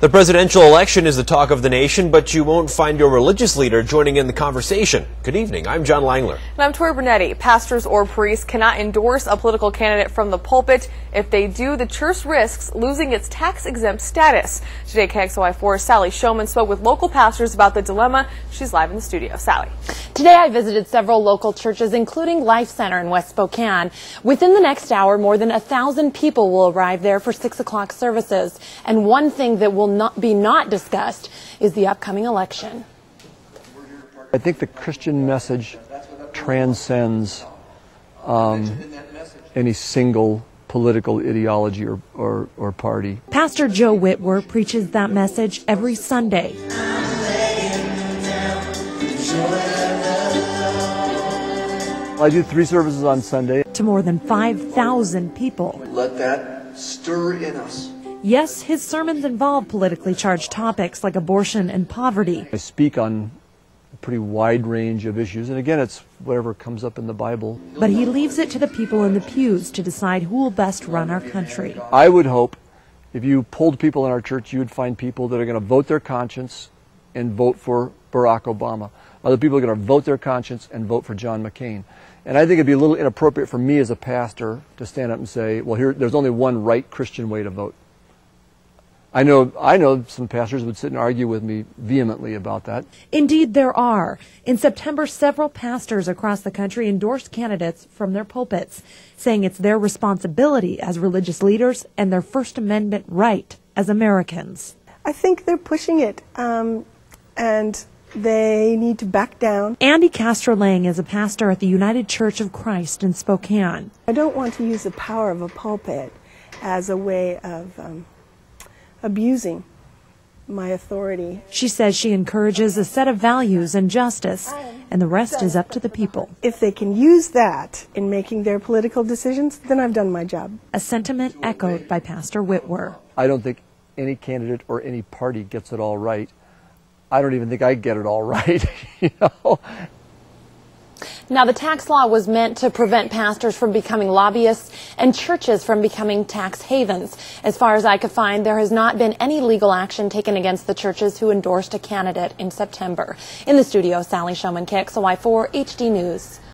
The presidential election is the talk of the nation, but you won't find your religious leader joining in the conversation. Good evening, I'm John Langler. And I'm Tori Brunetti. Pastors or priests cannot endorse a political candidate from the pulpit. If they do, the church risks losing its tax-exempt status. Today, KXLY4's Sally Showman spoke with local pastors about the dilemma. She's live in the studio. Sally. Today, I visited several local churches, including Life Center in West Spokane. Within the next hour, more than 1,000 people will arrive there for 6 o'clock services. And one thing that will not discussed is the upcoming election. I think the Christian message transcends any single political ideology or party. Pastor Joe Whitwer preaches that message every Sunday. I do 3 services on Sunday. To more than 5,000 people. Let that stir in us. Yes, his sermons involve politically charged topics like abortion and poverty. I speak on a pretty wide range of issues, and again, it's whatever comes up in the Bible. But he leaves it to the people in the pews to decide who will best run our country. I would hope if you polled people in our church, you would find people that are going to vote their conscience and vote for Barack Obama. Other people are going to vote their conscience and vote for John McCain. And I think it'd be a little inappropriate for me as a pastor to stand up and say, well, there's only one right Christian way to vote. I know some pastors would sit and argue with me vehemently about that. Indeed, there are. In September, several pastors across the country endorsed candidates from their pulpits, saying it's their responsibility as religious leaders and their First Amendment right as Americans. I think they're pushing it, and they need to back down. Andy Castro-Lang is a pastor at the United Church of Christ in Spokane. I don't want to use the power of a pulpit as a way of abusing my authority. She says she encourages a set of values and justice, and the rest is up to the people. If they can use that in making their political decisions, then I've done my job. A sentiment echoed by Pastor Whitwer. I don't think any candidate or any party gets it all right. I don't even think I get it all right, you know. Now, the tax law was meant to prevent pastors from becoming lobbyists and churches from becoming tax havens. As far as I could find, there has not been any legal action taken against the churches who endorsed a candidate in September. In the studio, Sally Showman, KXLY4 HD News.